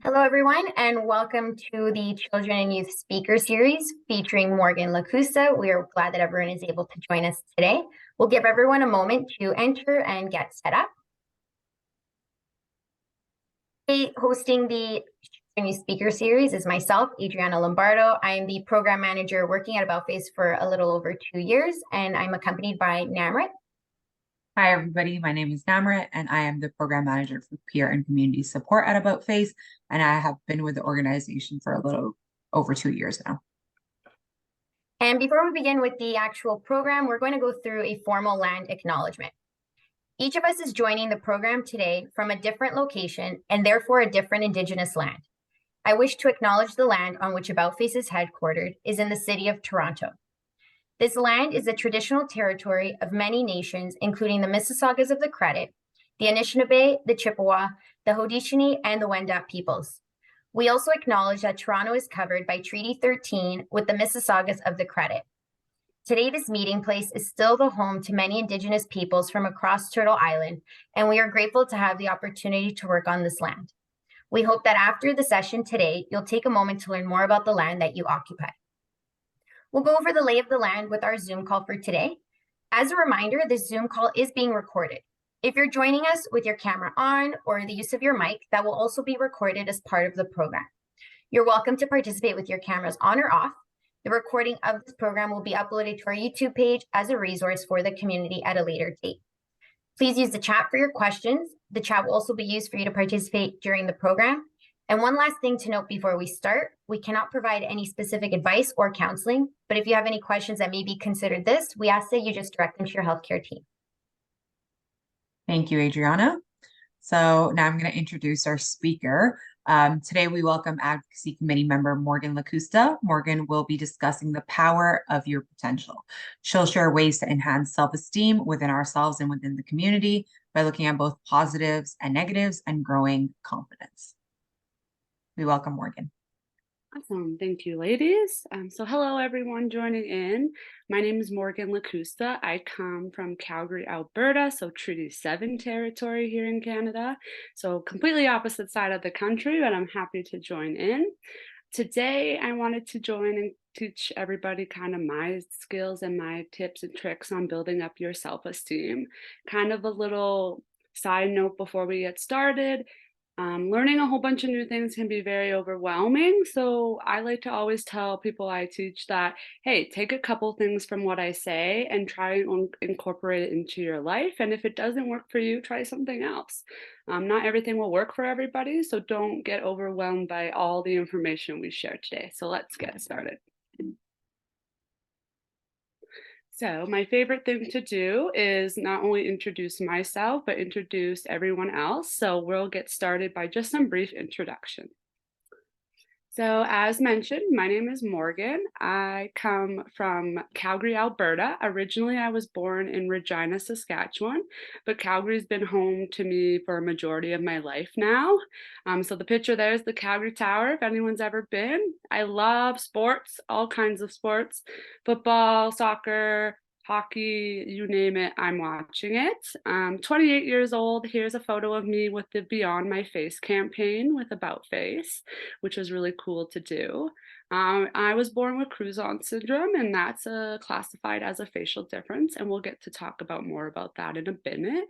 Hello, everyone, and welcome to the Children and Youth Speaker Series featuring Morgan Lakusta. We are glad that everyone is able to join us today. We'll give everyone a moment to enter and get set up. Today, hosting the Children and Youth Speaker Series is myself, Adriana Lombardo. I am the program manager working at About Face for a little over 2 years, and I'm accompanied by Namrit. Hi, everybody. My name is Namrit, and I am the program manager for peer and community support at About Face, and I have been with the organization for a little over 2 years now. And before we begin with the actual program, we're going to go through a formal land acknowledgement. Each of us is joining the program today from a different location and therefore a different Indigenous land. I wish to acknowledge the land on which About Face is headquartered is in the city of Toronto. This land is the traditional territory of many nations, including the Mississaugas of the Credit, the Anishinaabe, the Chippewa, the Haudenosaunee, and the Wendat peoples. We also acknowledge that Toronto is covered by Treaty 13 with the Mississaugas of the Credit. Today, this meeting place is still the home to many Indigenous peoples from across Turtle Island, and we are grateful to have the opportunity to work on this land. We hope that after the session today, you'll take a moment to learn more about the land that you occupy. We'll go over the lay of the land with our Zoom call for today. As a reminder, this Zoom call is being recorded. If you're joining us with your camera on or the use of your mic, that will also be recorded as part of the program. You're welcome to participate with your cameras on or off. The recording of this program will be uploaded to our YouTube page as a resource for the community at a later date. Please use the chat for your questions. The chat will also be used for you to participate during the program. And one last thing to note before we start, we cannot provide any specific advice or counseling, but if you have any questions that may be considered this, we ask that you just direct them to your healthcare team. Thank you, Adriana. So now I'm going to introduce our speaker. Today, we welcome Advocacy Committee member Morgan Lakusta. Morgan will be discussing the power of your potential. She'll share ways to enhance self-esteem within ourselves and within the community by looking at both positives and negatives and growing confidence. We welcome Morgan. Awesome. Thank you, ladies. So hello, everyone joining in. My name is Morgan Lakusta. I come from Calgary, Alberta, so Treaty 7 territory here in Canada. So completely opposite side of the country, but I'm happy to join in. Today, I wanted to join and teach everybody kind of my skills and my tips and tricks on building up your self-esteem. Kind of a little side note before we get started. Learning a whole bunch of new things can be very overwhelming. So I like to always tell people I teach that, hey, take a couple things from what I say and try and incorporate it into your life. And if it doesn't work for you, try something else. Not everything will work for everybody. So don't get overwhelmed by all the information we share today. So let's get started. So my favorite thing to do is not only introduce myself, but introduce everyone else. So we'll get started by just some brief introduction. So as mentioned, my name is Morgan. I come from Calgary, Alberta. Originally, I was born in Regina, Saskatchewan, but Calgary's been home to me for a majority of my life now. So the picture there is the Calgary Tower, if anyone's ever been. I love sports, all kinds of sports, football, soccer, hockey, you name it, I'm watching it. 28 years old. Here's a photo of me with the Beyond My Face campaign with About Face, which was really cool to do. I was born with Cruzon syndrome, and that's classified as a facial difference, and we'll get to talk about more about that in a minute.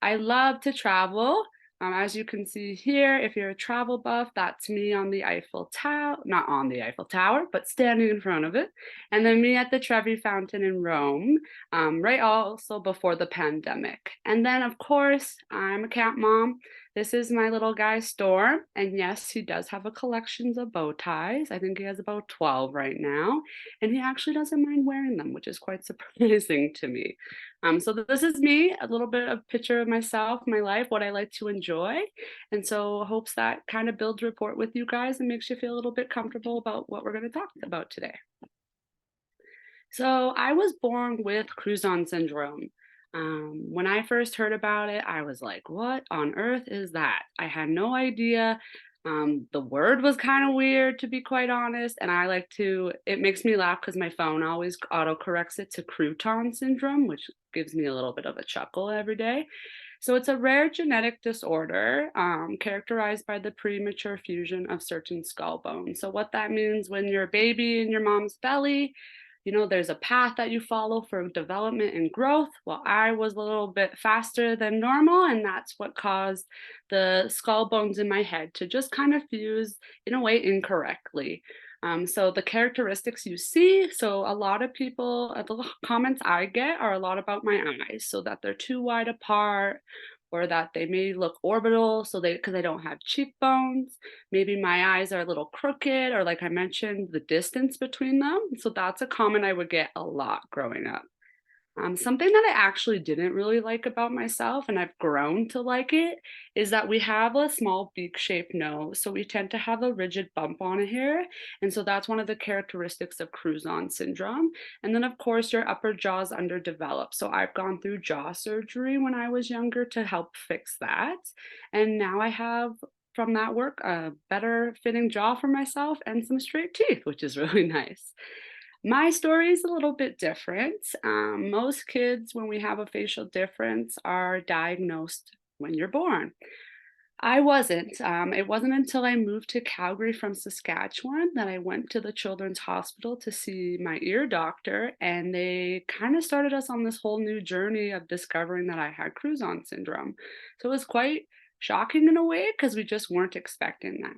I love to travel. As you can see here, if you're a travel buff, that's me on the Eiffel Tower, not on the Eiffel Tower, but standing in front of it. And then me at the Trevi Fountain in Rome, right also before the pandemic. And then, of course, I'm a cat mom. This is my little guy, Storm. And yes, he does have a collection of bow ties. I think he has about 12 right now. And he actually doesn't mind wearing them, which is quite surprising to me. So this is me, a little bit of picture of myself, my life, what I like to enjoy. And so hopes that kind of builds rapport with you guys and makes you feel a little bit comfortable about what we're going to talk about today. So I was born with Cruzon syndrome. When I first heard about it, I was like, what on earth is that? I had no idea. The word was kind of weird, to be quite honest. And it makes me laugh because my phone always autocorrects it to crouton syndrome, which gives me a little bit of a chuckle every day. So it's a rare genetic disorder characterized by the premature fusion of certain skull bones. So what that means, when you're a baby in your mom's belly, there's a path that you follow for development and growth. Well, I was a little bit faster than normal, and that's what caused the skull bones in my head to just kind of fuse in a way incorrectly. So the characteristics you see, so a lot of people, the comments I get are a lot about my eyes, so that they're too wide apart, or that they may look orbital, so because I don't have cheekbones. Maybe my eyes are a little crooked, or like I mentioned, the distance between them. So that's a comment I would get a lot growing up. Something that I actually didn't really like about myself, and I've grown to like it, is that we have a small beak-shaped nose. So we tend to have a rigid bump on here. And so that's one of the characteristics of Crouzon syndrome. And then, of course, your upper jaw is underdeveloped. So I've gone through jaw surgery when I was younger to help fix that. And now I have, from that work, a better fitting jaw for myself and some straight teeth, which is really nice. My story is a little bit different. Most kids, when we have a facial difference, are diagnosed when you're born. I wasn't. It wasn't until I moved to Calgary from Saskatchewan that I went to the Children's Hospital to see my ear doctor, and they kind of started us on this whole new journey of discovering that I had Crouzon syndrome. So it was quite shocking in a way because we just weren't expecting that.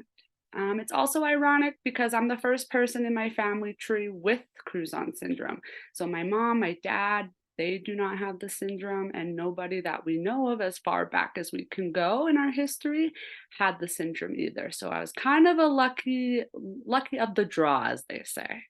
It's also ironic because I'm the first person in my family tree with Crouzon syndrome. So my mom, my dad, they do not have the syndrome, and nobody that we know of, as far back as we can go in our history, had the syndrome either. So I was kind of a lucky of the draw, as they say.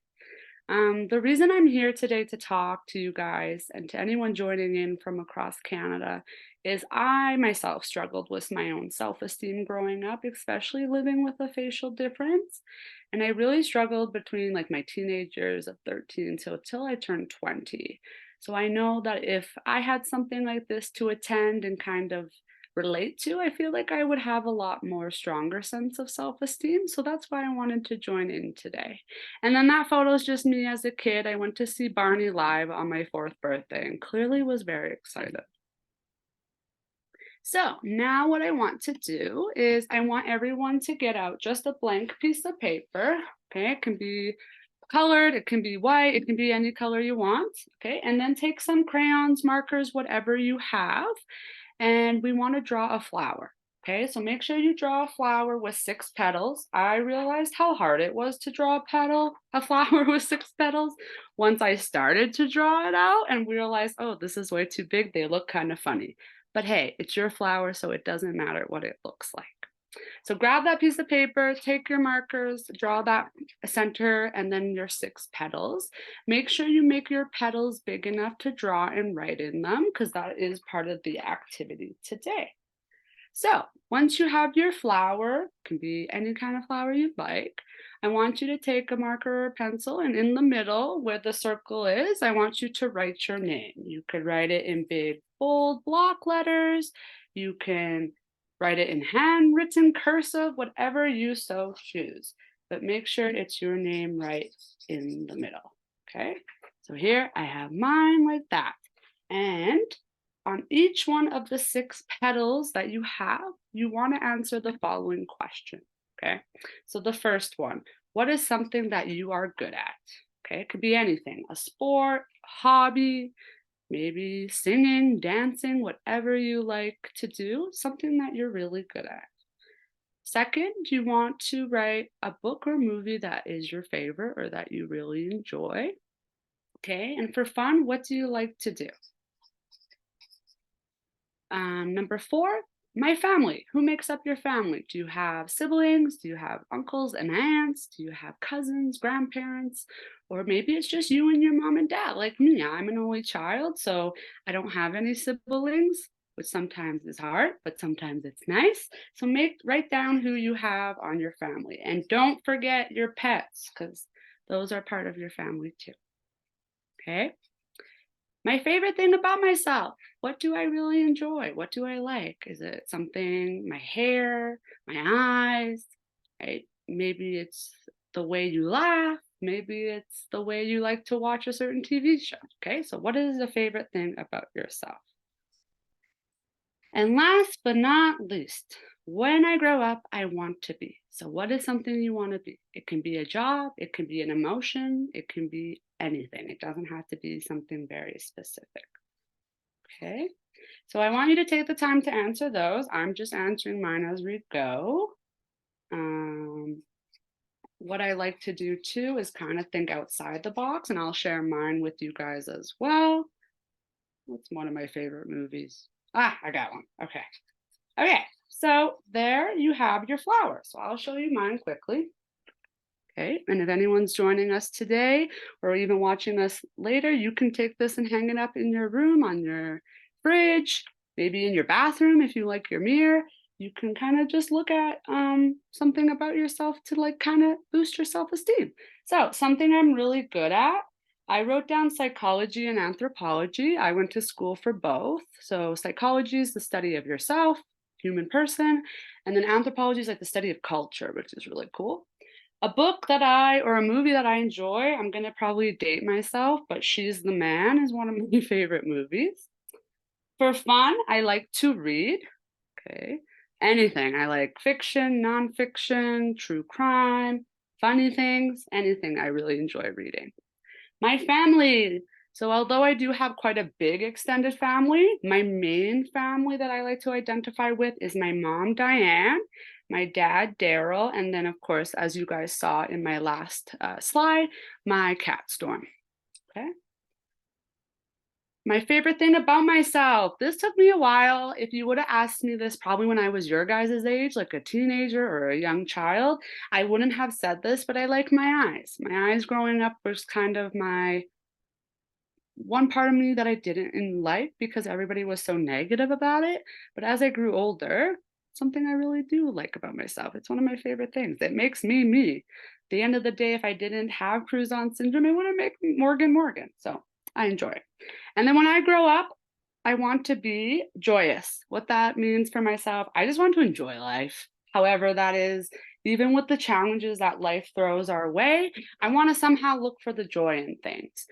The reason I'm here today to talk to you guys and to anyone joining in from across Canada is I myself struggled with my own self-esteem growing up, especially living with a facial difference. And I really struggled between like my teenage years of 13 till I turned 20. So I know that if I had something like this to attend and kind of relate to, I feel like I would have a lot more stronger sense of self-esteem. So that's why I wanted to join in today. And then that photo is just me as a kid. I went to see Barney live on my 4th birthday and clearly was very excited. So now what I want to do is I want everyone to get out just a blank piece of paper. Okay, it can be colored, it can be white, it can be any color you want. Okay, and then take some crayons, markers, whatever you have. And we want to draw a flower. Okay, so make sure you draw a flower with 6 petals. I realized how hard it was to draw a flower with 6 petals, once I started to draw it out and realized, oh, this is way too big. They look kind of funny. But hey, it's your flower, so it doesn't matter what it looks like. So grab that piece of paper, take your markers, draw that center, and then your 6 petals. Make sure you make your petals big enough to draw and write in them, because that is part of the activity today. So once you have your flower, can be any kind of flower you'd like, I want you to take a marker or a pencil, and in the middle where the circle is, I want you to write your name. You could write it in big, bold block letters. You can write it in handwritten cursive, whatever you so choose. But make sure it's your name right in the middle, okay? So here I have mine like that. And on each one of the 6 petals that you have, you want to answer the following question, okay? So the first one, what is something that you are good at? Okay, it could be anything, a sport, a hobby, maybe singing, dancing, whatever you like to do, something that you're really good at. Second, you want to write a book or movie that is your favorite or that you really enjoy. Okay, and for fun, what do you like to do? Number 4, my family. Who makes up your family? Do you have siblings? Do you have uncles and aunts? Do you have cousins, grandparents? Or maybe it's just you and your mom and dad, like me. I'm an only child, so I don't have any siblings, which sometimes is hard, but sometimes it's nice. So write down who you have on your family. And don't forget your pets, because those are part of your family too. Okay? My favorite thing about myself. What do I really enjoy? What do I like? Is it something, my hair, my eyes, right? Maybe it's the way you laugh. Maybe it's the way you like to watch a certain TV show. Okay, so what is the favorite thing about yourself? And last but not least, when I grow up, I want to be. So what is something you want to be? It can be a job, it can be an emotion, it can be anything. It doesn't have to be something very specific. Okay, so I want you to take the time to answer those. I'm just answering mine as we go. What I like to do too is kind of think outside the box, and I'll share mine with you guys as well. What's one of my favorite movies? Ah, I got one. Okay. Okay, so there you have your flower. So I'll show you mine quickly. Okay, and if anyone's joining us today or even watching us later, you can take this and hang it up in your room, on your fridge, maybe in your bathroom if you like your mirror. You can kind of just look at something about yourself to like kind of boost your self-esteem. So something I'm really good at, I wrote down psychology and anthropology. I went to school for both. So psychology is the study of yourself, human person, and then anthropology is like the study of culture, which is really cool. A book that or a movie that I enjoy, I'm going to probably date myself, but She's the Man is one of my favorite movies. For fun, I like to read. Okay. Anything. I like fiction, nonfiction, true crime, funny things, anything I really enjoy reading. My family. So although I do have quite a big extended family, my main family that I like to identify with is my mom, Diane, my dad, Daryl, and then of course, as you guys saw in my last slide, my cat, Storm. Okay. My favorite thing about myself. This took me a while. If you would have asked me this probably when I was your guys' age, like a teenager or a young child, I wouldn't have said this, but I like my eyes. My eyes growing up was kind of my one part of me that I didn't like because everybody was so negative about it. But as I grew older, something I really do like about myself. It's one of my favorite things. It makes me me. At the end of the day, if I didn't have Cruzon syndrome, it wouldn't make me Morgan. So I enjoy it. And then when I grow up, I want to be joyous. What that means for myself, I just want to enjoy life. However, that is, even with the challenges that life throws our way, I want to somehow look for the joy in things.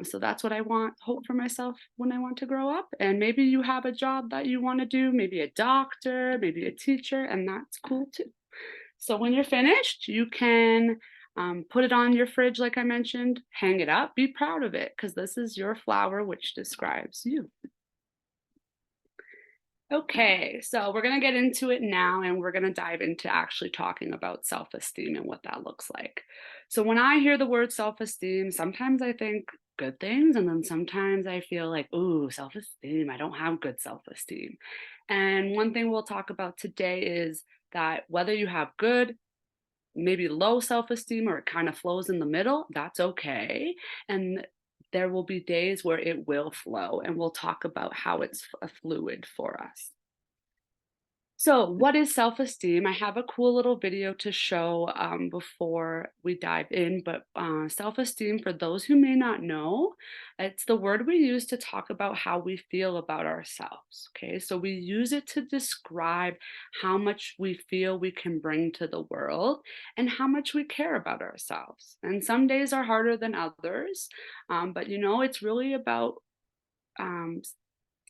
So that's what I hope for myself when I want to grow up. And maybe you have a job that you want to do, maybe a doctor, maybe a teacher, and that's cool too. So when you're finished, you can put it on your fridge, like I mentioned, hang it up, be proud of it, because this is your flower, which describes you. Okay, so we're going to get into it now, and we're going to dive into actually talking about self-esteem and what that looks like. So when I hear the word self-esteem, sometimes I think good things, and then sometimes I feel like, ooh, self-esteem, I don't have good self-esteem. And one thing we'll talk about today is that whether you have good, maybe low self-esteem, or it kind of flows in the middle, that's okay. And there will be days where it will flow, and we'll talk about how it's a fluid for us. So what is self-esteem? I have a cool little video to show before we dive in, but self-esteem, for those who may not know, it's the word we use to talk about how we feel about ourselves, okay? So we use it to describe how much we feel we can bring to the world and how much we care about ourselves. And some days are harder than others, but you know, it's really about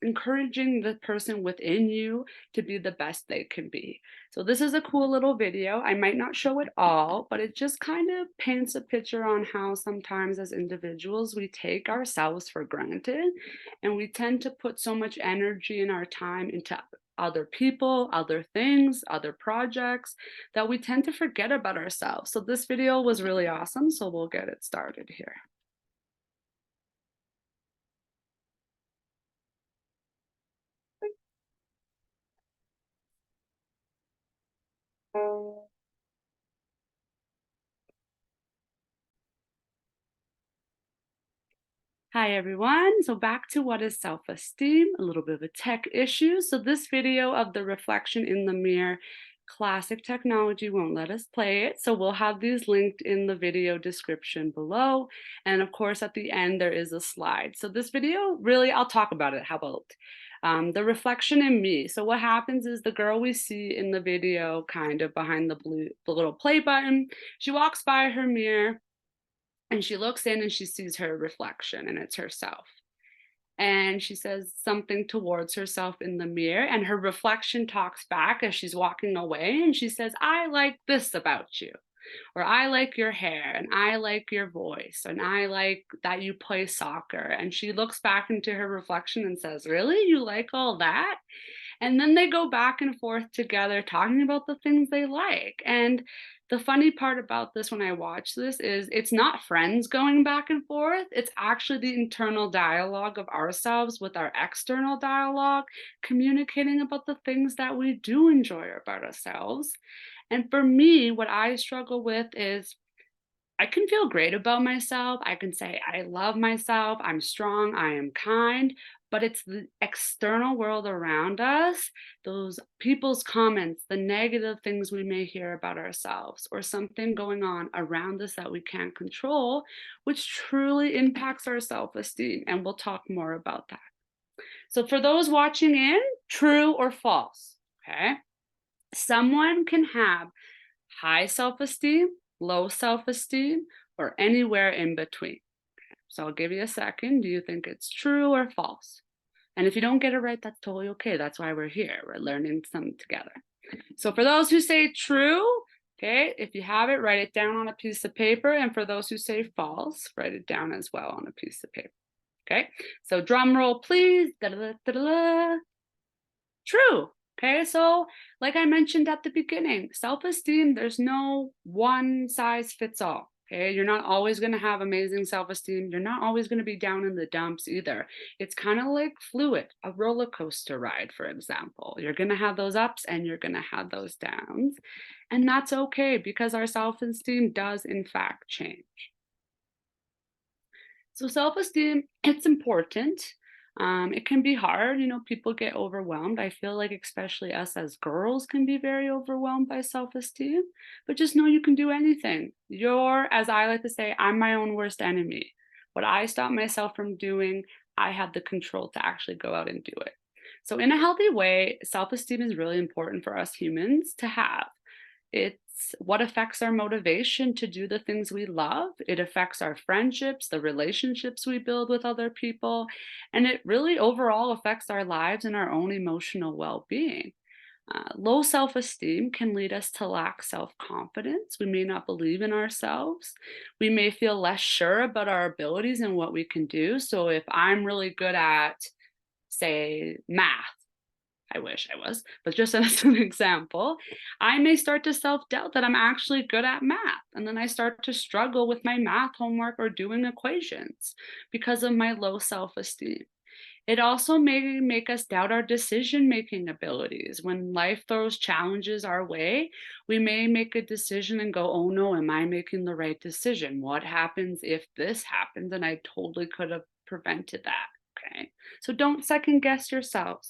encouraging the person within you to be the best they can be. So this is a cool little video. I might not show it all, but it just kind of paints a picture on how sometimes as individuals we take ourselves for granted, and we tend to put so much energy and our time into other people, other things, other projects, that we tend to forget about ourselves. So this video was really awesome, so we'll get it started here. Hi everyone, so back to what is self-esteem, a little bit of a tech issue. So this video of the reflection in the mirror, classic technology won't let us play it. So we'll have these linked in the video description below. And of course, at the end, there is a slide. So this video, really, I'll talk about it. How about the reflection in me? So what happens is the girl we see in the video kind of behind the little play button, she walks by her mirror, and she looks in and she sees her reflection, and it's herself. and she says something towards herself in the mirror, and her reflection talks back as she's walking away, and she says, I like this about you, or I like your hair, and I like your voice, and I like that you play soccer. And she looks back into her reflection and says, really, you like all that? And then they go back and forth together talking about the things they like. And the funny part about this when I watch this is it's not friends going back and forth. It's actually the internal dialogue of ourselves with our external dialogue, communicating about the things that we do enjoy about ourselves. And for me, what I struggle with is I can feel great about myself. I can say, I love myself. I'm strong. I am kind. But it's the external world around us, those people's comments, the negative things we may hear about ourselves, or something going on around us that we can't control, which truly impacts our self esteem. And we'll talk more about that. So, for those watching in, true or false? Okay. Someone can have high self esteem, low self esteem, or anywhere in between. So I'll give you a second. Do you think it's true or false? And if you don't get it right, that's totally okay. That's why we're here. We're learning something together. So for those who say true, okay, if you have it, write it down on a piece of paper. And for those who say false, write it down as well on a piece of paper. Okay, so drum roll, please. Da-da-da-da-da. True. Okay, so like I mentioned at the beginning, self-esteem, there's no one size fits all. Okay, you're not always going to have amazing self-esteem. You're not always going to be down in the dumps either. It's kind of like fluid, a roller coaster ride, for example. You're going to have those ups and you're going to have those downs. And that's okay because our self-esteem does, in fact, change. So self-esteem, it's important. It can be hard, people get overwhelmed. I feel like especially us as girls can be very overwhelmed by self-esteem, but just know you can do anything. You're, as I like to say, I'm my own worst enemy. What I stop myself from doing, I have the control to actually go out and do it. So in a healthy way, self-esteem is really important for us humans to have. It's what affects our motivation to do the things we love. It affects our friendships, the relationships we build with other people, and it really overall affects our lives and our own emotional well-being. Low self-esteem can lead us to lack self-confidence. We may not believe in ourselves. We may feel less sure about our abilities and what we can do. So if I'm really good at, say, math, I wish I was, but just as an example, I may start to self-doubt that I'm actually good at math. And then I start to struggle with my math homework or doing equations because of my low self-esteem. It also may make us doubt our decision-making abilities. When life throws challenges our way, we may make a decision and go, oh no, am I making the right decision? What happens if this happens? And I totally could have prevented that, okay? So don't second guess yourselves.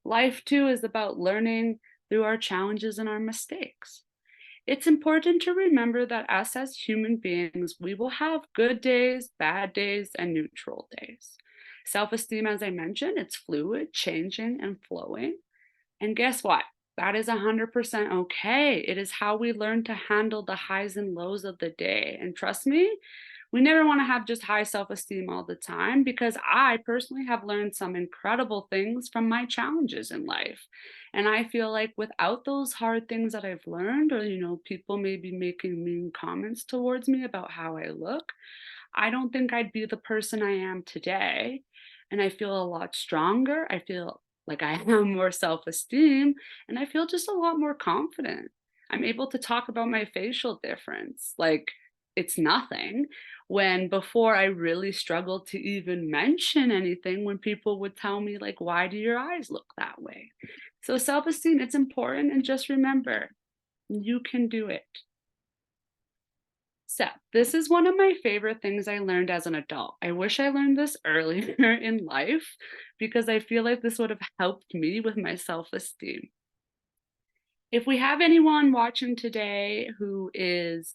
Life, too, is about learning through our challenges and our mistakes. It's important to remember that us as human beings, we will have good days, bad days, and neutral days. Self-esteem, as I mentioned, it's fluid, changing, and flowing. And guess what? That is 100% okay. It is how we learn to handle the highs and lows of the day. And trust me, we never want to have just high self-esteem all the time because I personally have learned some incredible things from my challenges in life. And I feel like without those hard things that I've learned, or, people may be making mean comments towards me about how I look, I don't think I'd be the person I am today. And I feel a lot stronger. I feel like I have more self-esteem and I feel just a lot more confident. I'm able to talk about my facial difference like it's nothing, when before I really struggled to even mention anything when people would tell me like, why do your eyes look that way? So self-esteem, it's important, and just remember, you can do it. So this is one of my favorite things I learned as an adult. I wish I learned this earlier in life because I feel like this would have helped me with my self-esteem. If we have anyone watching today who is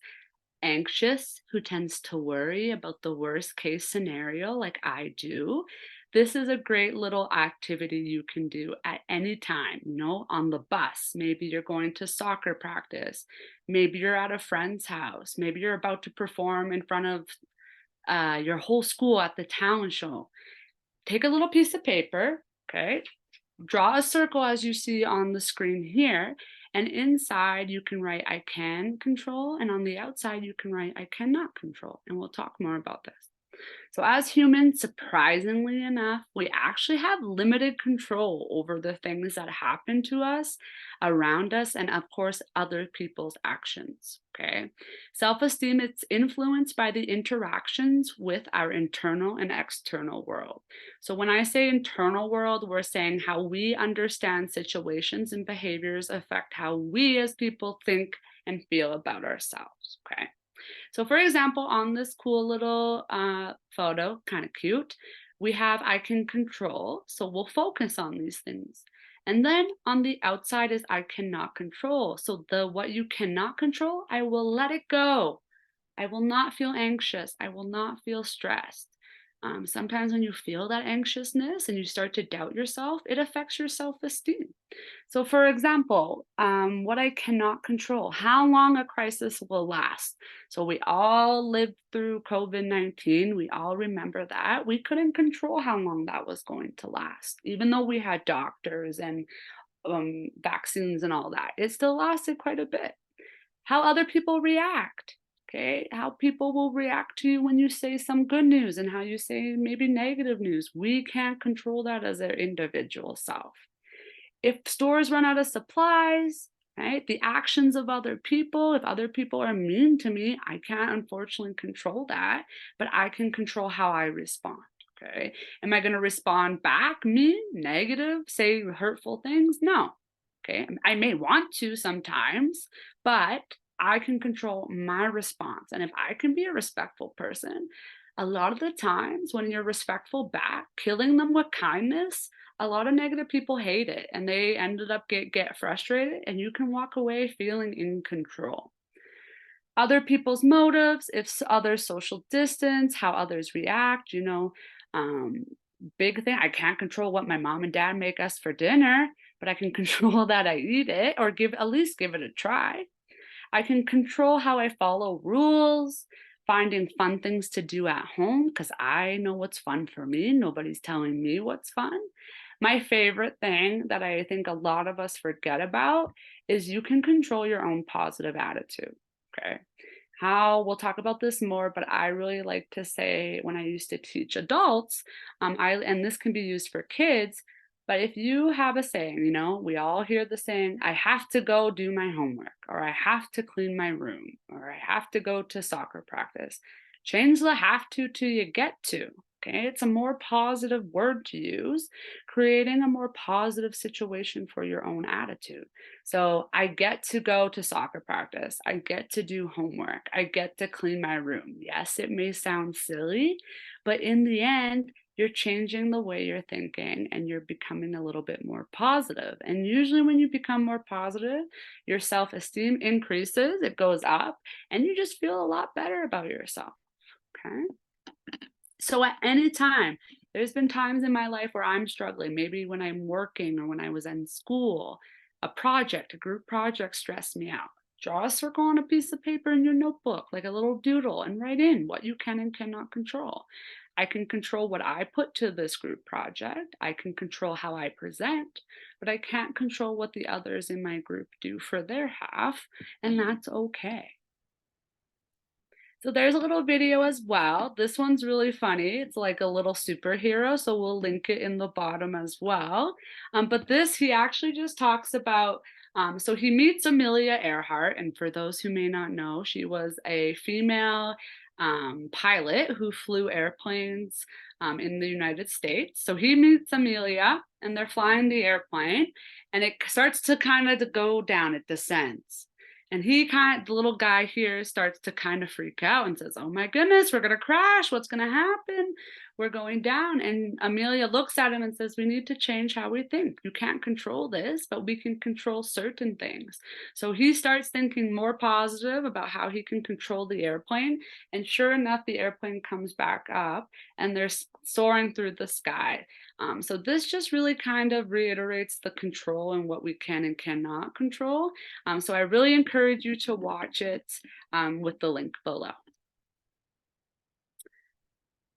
anxious, who tends to worry about the worst case scenario like I do, this is a great little activity you can do at any time, on the bus. Maybe you're going to soccer practice. Maybe you're at a friend's house. Maybe you're about to perform in front of your whole school at the talent show. take a little piece of paper, okay? Draw a circle as you see on the screen here. And inside you can write, I can control. And on the outside you can write, I cannot control. And we'll talk more about this. So as humans, surprisingly enough, we actually have limited control over the things that happen to us, around us, and of course, other people's actions, okay? Self-esteem, it's influenced by the interactions with our internal and external world. So when I say internal world, we're saying how we understand situations and behaviors affect how we as people think and feel about ourselves, okay? So for example, on this cool little photo, kind of cute, we have I can control. So we'll focus on these things. And then on the outside is I cannot control. So the what you cannot control, I will let it go. I will not feel anxious. I will not feel stressed. Sometimes when you feel that anxiousness and you start to doubt yourself, it affects your self-esteem. So for example, what I cannot control, how long a crisis will last. So we all lived through COVID-19. We all remember that. We couldn't control how long that was going to last, even though we had doctors and vaccines and all that. It still lasted quite a bit. How other people react. Okay, how people will react to you when you say some good news and how you say maybe negative news. We can't control that as an individual self. If stores run out of supplies, right, the actions of other people, if other people are mean to me, I can't unfortunately control that, but I can control how I respond. Okay, am I going to respond back mean, negative, say hurtful things? No. Okay, I may want to sometimes, but I can control my response. And if I can be a respectful person, a lot of the times when you're respectful back, killing them with kindness, a lot of negative people hate it and they ended up get frustrated, and you can walk away feeling in control. Other people's motives, if others social distance, how others react, um, big thing. I can't control what my mom and dad make us for dinner, but I can control that I eat it or at least give it a try. I can control how I follow rules, finding fun things to do at home because I know what's fun for me. Nobody's telling me what's fun. My favorite thing that I think a lot of us forget about is you can control your own positive attitude. Okay. We'll talk about this more, but I really like to say when I used to teach adults, and this can be used for kids, but if you have a saying, we all hear the saying, I have to go do my homework, or I have to clean my room, or I have to go to soccer practice. Change the have to you get to. Okay, it's a more positive word to use, creating a more positive situation for your own attitude. So I get to go to soccer practice. I get to do homework. I get to clean my room. Yes, it may sound silly, but in the end, you're changing the way you're thinking and you're becoming a little bit more positive. And usually when you become more positive, your self-esteem increases, it goes up, and you just feel a lot better about yourself. Okay. So at any time, there's been times in my life where I'm struggling, maybe when I'm working or when I was in school, a group project stressed me out. Draw a circle on a piece of paper in your notebook, like a little doodle, and write in what you can and cannot control. I can control what I put to this group project. I can control how I present, but I can't control what the others in my group do for their half, and that's okay. So there's a little video as well. This one's really funny. It's like a little superhero, so we'll link it in the bottom as well. But he actually just talks about, so he meets Amelia Earhart, and for those who may not know, she was a female pilot who flew airplanes in the United States. So he meets Amelia, and they're flying the airplane, and it starts to kind of go down, it descends. And the little guy here starts to kind of freak out and says, oh my goodness, we're going to crash. What's going to happen? We're going down. And Amelia looks at him and says, we need to change how we think. You can't control this, but we can control certain things. So he starts thinking more positive about how he can control the airplane. And sure enough, the airplane comes back up and they're soaring through the sky. So this just really kind of reiterates the control and what we can and cannot control. So I really encourage you to watch it with the link below.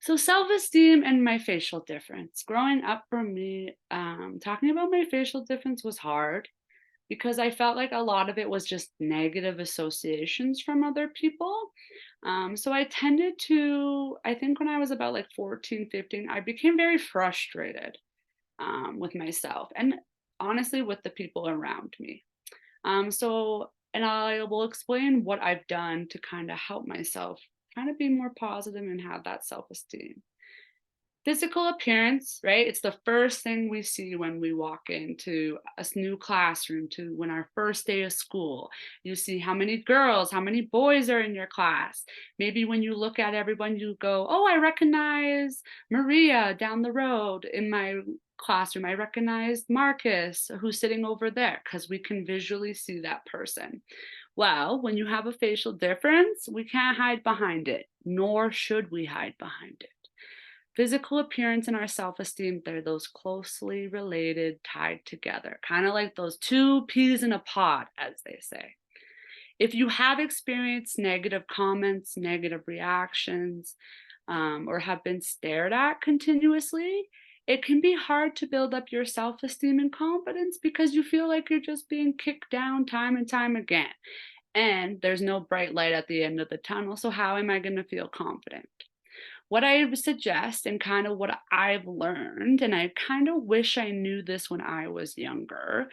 So self-esteem and my facial difference. Growing up for me, talking about my facial difference was hard because I felt like a lot of it was just negative associations from other people. So I tended to, I think when I was about like 14, 15, I became very frustrated with myself and honestly with the people around me. And I will explain what I've done to kind of help myself kind of be more positive and have that self esteem. Physical appearance, right? It's the first thing we see when we walk into a new classroom, to when our first day of school. You see how many girls, how many boys are in your class. Maybe when you look at everyone, you go, oh, I recognize Maria down the road in my classroom. I recognize Marcus, who's sitting over there, because we can visually see that person. Well, when you have a facial difference, we can't hide behind it, nor should we hide behind it. Physical appearance and our self-esteem, they're those closely related, tied together, kind of like those two peas in a pod, as they say. If you have experienced negative comments, negative reactions, or have been stared at continuously, it can be hard to build up your self-esteem and confidence because you feel like you're just being kicked down time and time again. And there's no bright light at the end of the tunnel. So how am I going to feel confident? What I would suggest and kind of what I've learned, and I kind of wish I knew this when I was younger,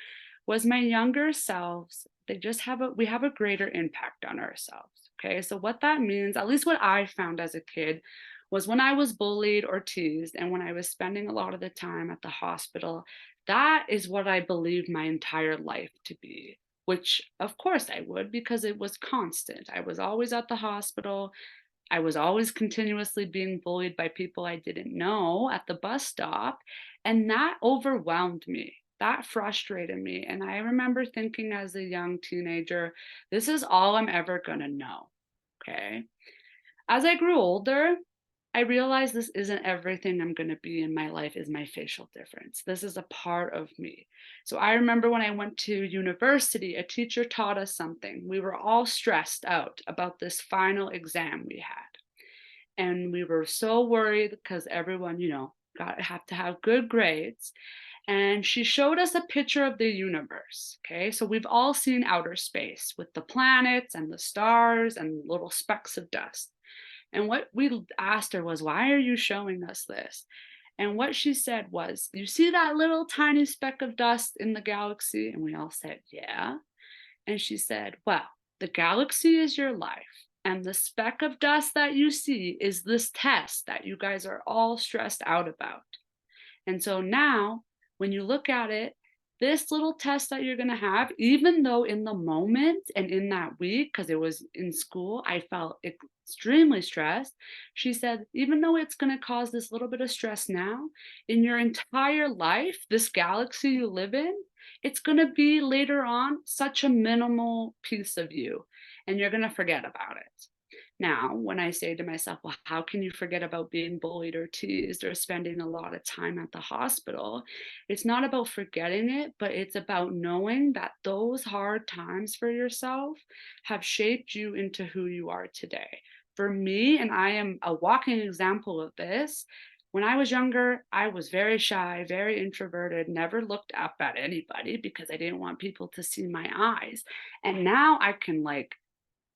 was my younger selves, they just we have a greater impact on ourselves. Okay. So what that means, at least what I found as a kid, was when I was bullied or teased and when I was spending a lot of the time at the hospital, that is what I believed my entire life to be. Which, of course, I would because it was constant. I was always at the hospital. I was always continuously being bullied by people I didn't know at the bus stop. And that overwhelmed me. That frustrated me. And I remember thinking as a young teenager, this is all I'm ever going to know. Okay. As I grew older, I realized this isn't everything I'm going to be in my life is my facial difference. This is a part of me. So I remember when I went to university, a teacher taught us something. We were all stressed out about this final exam we had. And we were so worried because everyone, have to have good grades. And she showed us a picture of the universe. Okay. So we've all seen outer space with the planets and the stars and little specks of dust. And what we asked her was, why are you showing us this? And what she said was, you see that little tiny speck of dust in the galaxy? And we all said, yeah. And she said, well, the galaxy is your life. And the speck of dust that you see is this test that you guys are all stressed out about. And so now, when you look at it, this little test that you're going to have, even though in the moment and in that week, because it was in school, I felt extremely stressed. She said, even though it's going to cause this little bit of stress now, in your entire life, this galaxy you live in, it's going to be later on such a minimal piece of you, and you're going to forget about it. Now, when I say to myself, well, how can you forget about being bullied or teased or spending a lot of time at the hospital? It's not about forgetting it, but it's about knowing that those hard times for yourself have shaped you into who you are today. For me, and I am a walking example of this, when I was younger, I was very shy, very introverted, never looked up at anybody because I didn't want people to see my eyes. And now I can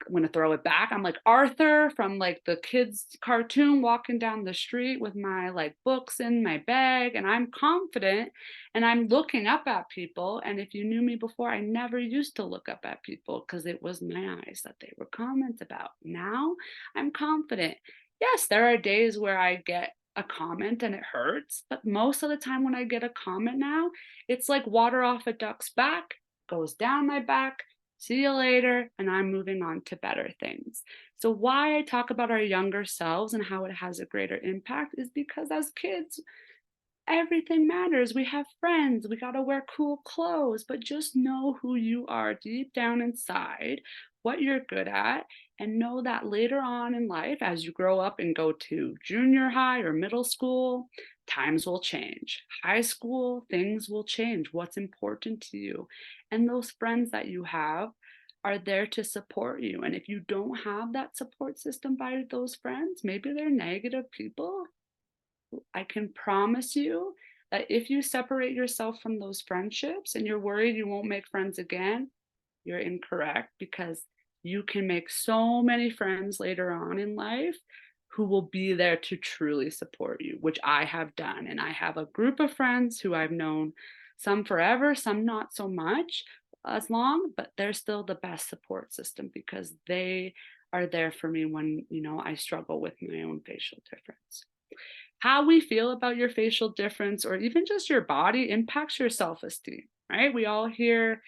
I'm going to throw it back. I'm like Arthur from like the kids cartoon walking down the street with my like books in my bag, and I'm confident and I'm looking up at people. And if you knew me before, I never used to look up at people because it was my eyes that they were comment about. Now I'm confident. Yes, there are days where I get a comment and it hurts, but most of the time when I get a comment now, it's like water off a duck's back, goes down my back. See you later, and I'm moving on to better things. So why I talk about our younger selves and how it has a greater impact is because as kids, everything matters. We have friends, we got to wear cool clothes, but just know who you are deep down inside, what you're good at, and know that later on in life, as you grow up and go to junior high or middle school, times will change. High school, things will change. What's important to you. And those friends that you have are there to support you. And if you don't have that support system by those friends, maybe they're negative people, I can promise you that if you separate yourself from those friendships and you're worried you won't make friends again, you're incorrect, because you can make so many friends later on in life who will be there to truly support you, which I have done. And I have a group of friends who I've known, some forever, some not so much as long, but they're still the best support system because they are there for me when, I struggle with my own facial difference. How we feel about your facial difference or even just your body impacts your self-esteem, right? We all hear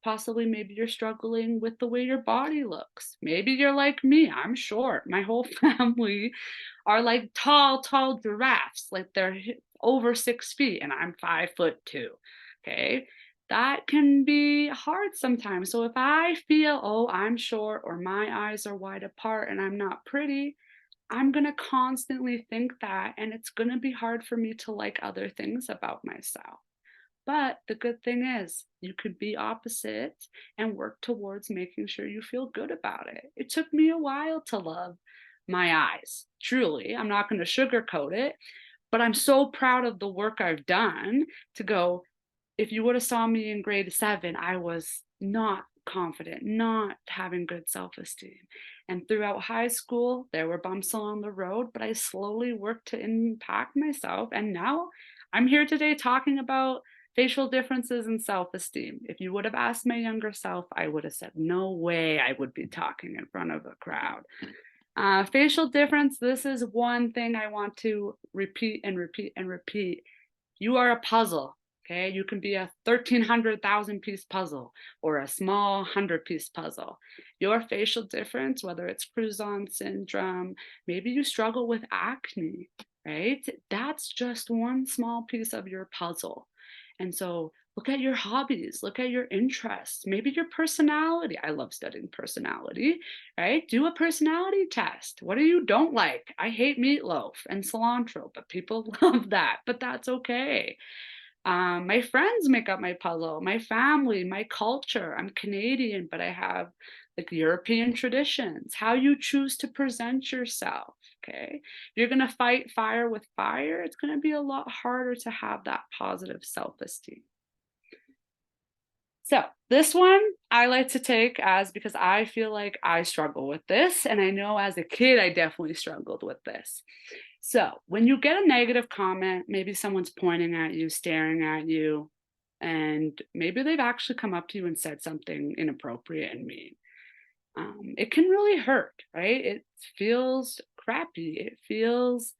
possibly maybe you're struggling with the way your body looks. Maybe you're like me, I'm short. My whole family are like tall giraffes, like they're over 6 feet, and I'm 5'2". Okay. That can be hard sometimes. So if I feel, oh, I'm short or my eyes are wide apart and I'm not pretty, I'm going to constantly think that, and it's going to be hard for me to like other things about myself. But the good thing is, you could be opposite and work towards making sure you feel good about it. It took me a while to love my eyes. Truly, I'm not going to sugarcoat it, but I'm so proud of the work I've done to go. If you would have saw me in grade 7, I was not confident, not having good self-esteem. And throughout high school, there were bumps along the road, but I slowly worked to impact myself. And now I'm here today talking about facial differences and self-esteem. If you would have asked my younger self, I would have said, no way I would be talking in front of a crowd. Facial difference, this is one thing I want to repeat and repeat and repeat. You are a puzzle. Okay, you can be a 1,300,000 piece puzzle or a small 100-piece puzzle. Your facial difference, whether it's Crouzon syndrome, maybe you struggle with acne, right? That's just one small piece of your puzzle. And so look at your hobbies, look at your interests, maybe your personality. I love studying personality, right? Do a personality test. What do you don't like? I hate meatloaf and cilantro, but people love that, but that's okay. My friends make up my puzzle, my family, my culture. I'm Canadian, but I have like European traditions, how you choose to present yourself. Okay. If you're going to fight fire with fire, it's going to be a lot harder to have that positive self-esteem. So this one I like to take as, because I feel like I struggle with this. And I know as a kid, I definitely struggled with this. So when you get a negative comment, maybe someone's pointing at you, staring at you, and maybe they've actually come up to you and said something inappropriate and mean. It can really hurt, right? It feels crappy. It feels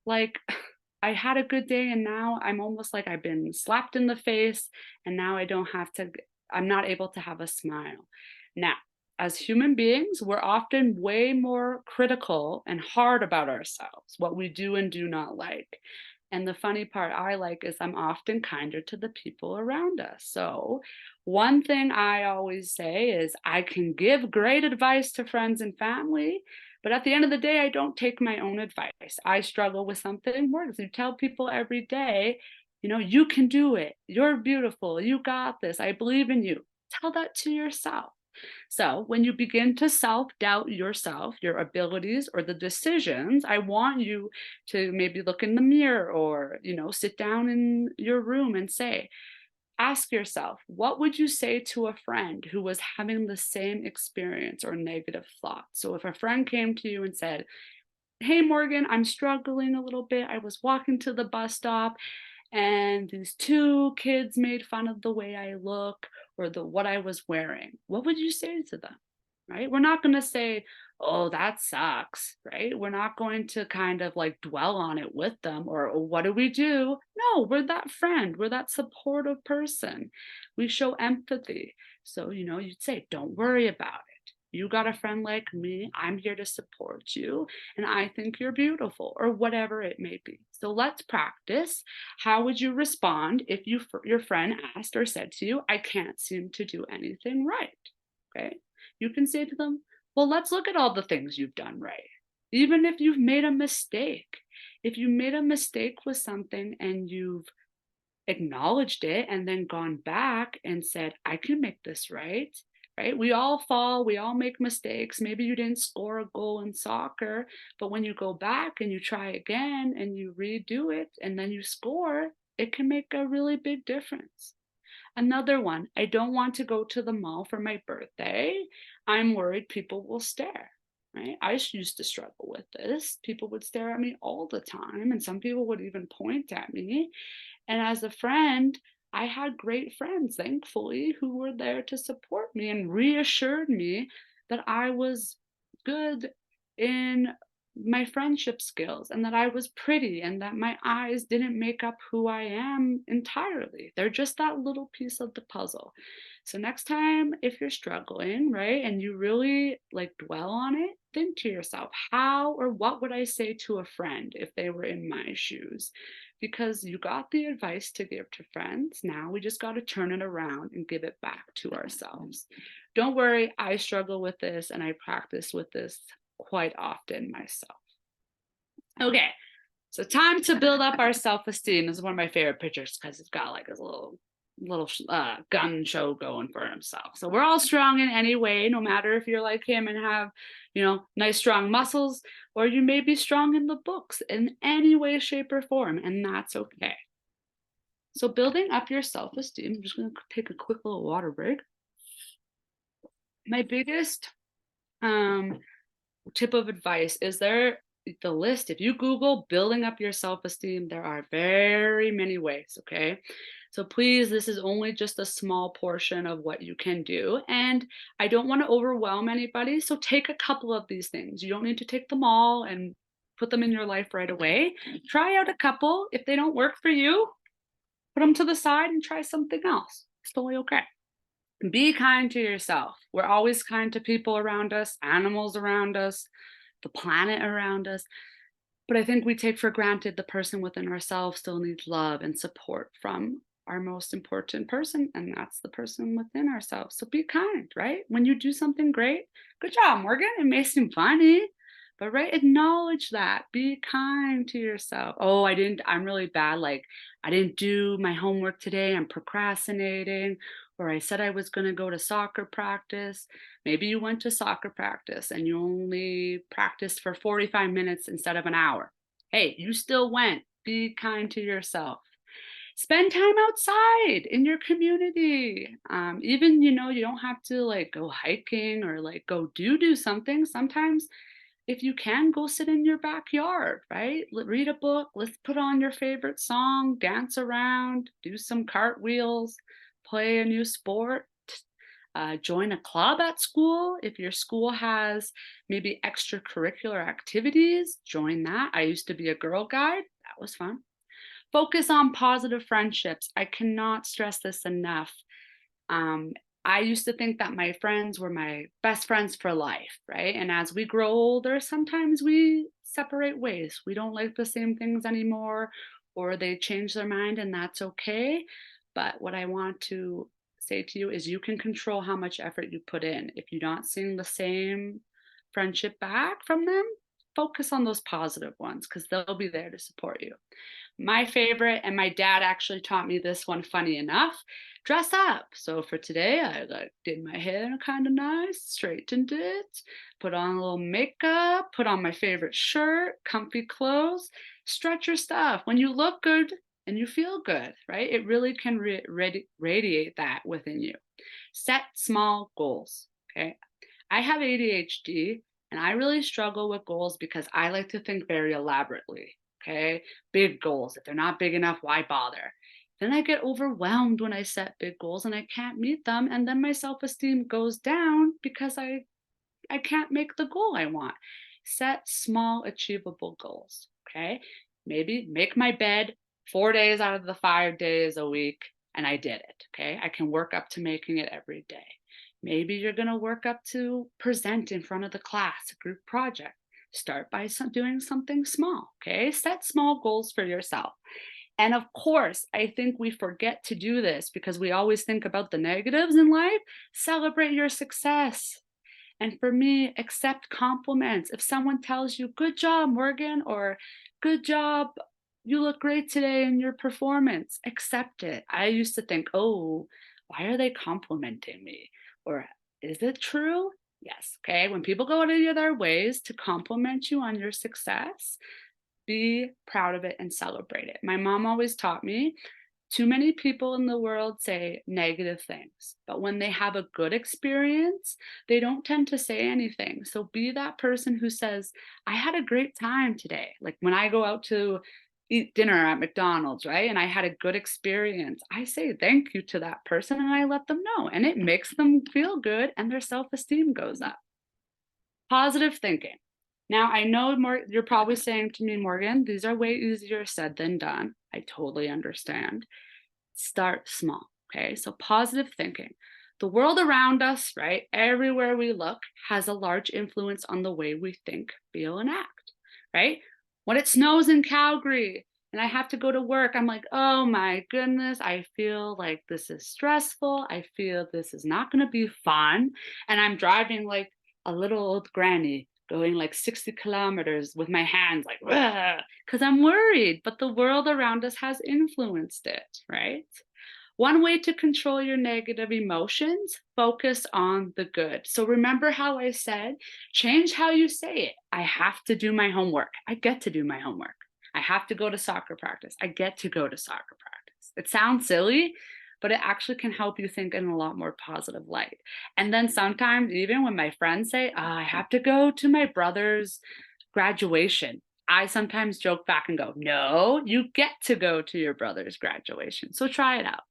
like I had a good day and now I'm almost like I've been slapped in the face and now I'm not able to have a smile. Now, as human beings, we're often way more critical and hard about ourselves, what we do and do not like. And the funny part I like is I'm often kinder to the people around us. So, one thing I always say is I can give great advice to friends and family, but at the end of the day, I don't take my own advice. I struggle with something worse. You tell people every day, you can do it. You're beautiful. You got this. I believe in you. Tell that to yourself. So when you begin to self-doubt yourself, your abilities, or the decisions, I want you to maybe look in the mirror or, sit down in your room and ask yourself, what would you say to a friend who was having the same experience or negative thoughts? So if a friend came to you and said, hey, Morgan, I'm struggling a little bit. I was walking to the bus stop and these 2 kids made fun of the way I look or what I was wearing. What would you say to them? Right? We're not going to say, oh, that sucks, right? We're not going to kind of like dwell on it with them or oh, what do we do? No, we're that friend. We're that supportive person. We show empathy. So, you'd say, don't worry about it. You got a friend like me. I'm here to support you. And I think you're beautiful or whatever it may be. So let's practice. How would you respond if your friend asked or said to you, I can't seem to do anything right? Okay. You can say to them, well, let's look at all the things you've done right. Even if you've made a mistake, if you made a mistake with something and you've acknowledged it and then gone back and said, I can make this right. right? We all fall, we all make mistakes. Maybe you didn't score a goal in soccer, but when you go back and you try again and you redo it and then you score, it can make a really big difference. Another one, I don't want to go to the mall for my birthday. I'm worried people will stare, right? Used to struggle with this. People would stare at me all the time, and some people would even point at me. And as a friend, I had great friends, thankfully, who were there to support me and reassured me that I was good in my friendship skills and that I was pretty and that my eyes didn't make up who I am entirely. They're just that little piece of the puzzle. So next time if you're struggling, right, and you really like dwell on it, think to yourself, how or what would I say to a friend if they were in my shoes? Because you got the advice to give to friends. Now we just got to turn it around and give it back to ourselves. Don't worry, I struggle with this and I practice with this quite often myself. Okay, so time to build up our self-esteem. This is one of my favorite pictures because it's got like this little gun show going for himself. So we're all strong in any way, no matter if you're like him and have, nice strong muscles, or you may be strong in the books in any way, shape, or form, and that's okay. So building up your self-esteem, I'm just going to take a quick little water break. My biggest tip of advice is the list. If you Google building up your self-esteem, there are very many ways, okay? So please, this is only just a small portion of what you can do. And I don't want to overwhelm anybody. So take a couple of these things. You don't need to take them all and put them in your life right away. Try out a couple. If they don't work for you, put them to the side and try something else. It's totally okay. Be kind to yourself. We're always kind to people around us, animals around us, the planet around us. But I think we take for granted the person within ourselves still needs love and support from our most important person, and that's the person within ourselves. So be kind, right? When you do something great, good job, Morgan. It may seem funny, but right, acknowledge that. Be kind to yourself. Oh, I'm really bad. Like, I didn't do my homework today. I'm procrastinating. Or I said I was going to go to soccer practice. Maybe you went to soccer practice and you only practiced for 45 minutes instead of an hour. Hey, you still went. Be kind to yourself. Spend time outside in your community. Even, you don't have to like go hiking or like go do something. Sometimes if you can, go sit in your backyard, right? Read a book, let's put on your favorite song, dance around, do some cartwheels, play a new sport, join a club at school. If your school has maybe extracurricular activities, join that. I used to be a Girl Guide. That was fun. Focus on positive friendships. I cannot stress this enough. I used to think that my friends were my best friends for life, right? And as we grow older, sometimes we separate ways. We don't like the same things anymore, or they change their mind, and that's okay. But what I want to say to you is you can control how much effort you put in. If you're not seeing the same friendship back from them, focus on those positive ones because they'll be there to support you. My favorite, and my dad actually taught me this one, funny enough, dress up. So for today, I did my hair kind of nice, straightened it, put on a little makeup, put on my favorite shirt, comfy clothes, stretch your stuff. When you look good and you feel good, right? It really can radiate that within you. Set small goals, okay? I have ADHD and I really struggle with goals because I like to think very elaborately. Okay, big goals. If they're not big enough, why bother? Then I get overwhelmed when I set big goals and I can't meet them. And then my self-esteem goes down because I can't make the goal I want. Set small, achievable goals. Okay, maybe make my bed 4 days out of the 5 days a week, and I did it. Okay, I can work up to making it every day. Maybe you're going to work up to present in front of the class, a group project. Start by doing something small, okay? Set small goals for yourself. And of course, I think we forget to do this because we always think about the negatives in life. Celebrate your success. And for me, accept compliments. If someone tells you, good job, Morgan, or good job, you look great today in your performance, accept it. I used to think, oh, why are they complimenting me? Or Is it true? Yes. Okay. When people go out of their ways to compliment you on your success, be proud of it and celebrate it. My mom always taught me too many people in the world say negative things, but when they have a good experience, they don't tend to say anything. So be that person who says, I had a great time today. Like when I go out to eat dinner at McDonald's, right? And I had a good experience. I say thank you to that person and I let them know, and it makes them feel good and their self esteem goes up. Positive thinking. Now, I know you're probably saying to me, Morgan, these are way easier said than done. I totally understand. Start small. Okay. So, positive thinking. The world around us, right, everywhere we look, has a large influence on the way we think, feel, and act, right? When it snows in Calgary and I have to go to work, I'm like, oh my goodness, I feel like this is stressful. I feel this is not going to be fun. And I'm driving like a little old granny going like 60 kilometers with my hands like, because I'm worried, but the world around us has influenced it, right? One way to control your negative emotions, focus on the good. So remember how I said, change how you say it. I have to do my homework. I get to do my homework. I have to go to soccer practice. I get to go to soccer practice. It sounds silly, but it actually can help you think in a lot more positive light. And then sometimes, even when my friends say, I have to go to my brother's graduation, I sometimes joke back and go, no, you get to go to your brother's graduation. So try it out.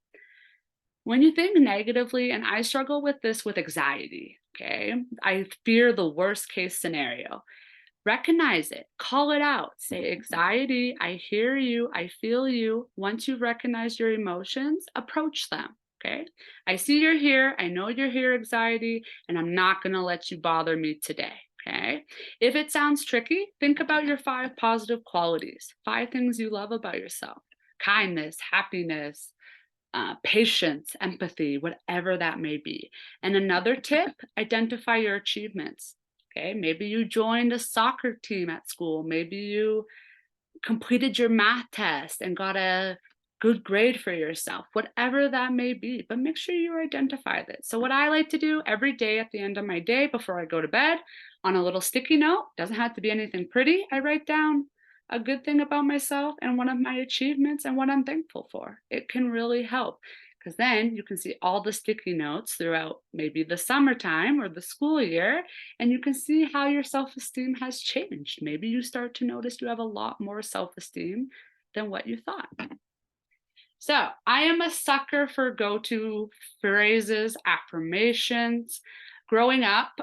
When you think negatively, and I struggle with this with anxiety, okay? I fear the worst case scenario. Recognize it, call it out, say, anxiety, I hear you, I feel you. Once you recognize your emotions, approach them. Okay. I see you're here. I know you're here, anxiety, and I'm not going to let you bother me today. Okay. If it sounds tricky, think about your 5 positive qualities, 5 things you love about yourself: kindness, happiness, patience, empathy, whatever that may be. And another tip, identify your achievements. Okay, maybe you joined a soccer team at school. Maybe you completed your math test and got a good grade for yourself, whatever that may be. But make sure you identify that. So, what I like to do every day at the end of my day before I go to bed, on a little sticky note, doesn't have to be anything pretty, I write down a good thing about myself and one of my achievements and what I'm thankful for. It can really help, because then you can see all the sticky notes throughout maybe the summertime or the school year, and you can see how your self-esteem has changed. Maybe you start to notice you have a lot more self-esteem than what you thought. So I am a sucker for go-to phrases, affirmations. Growing up,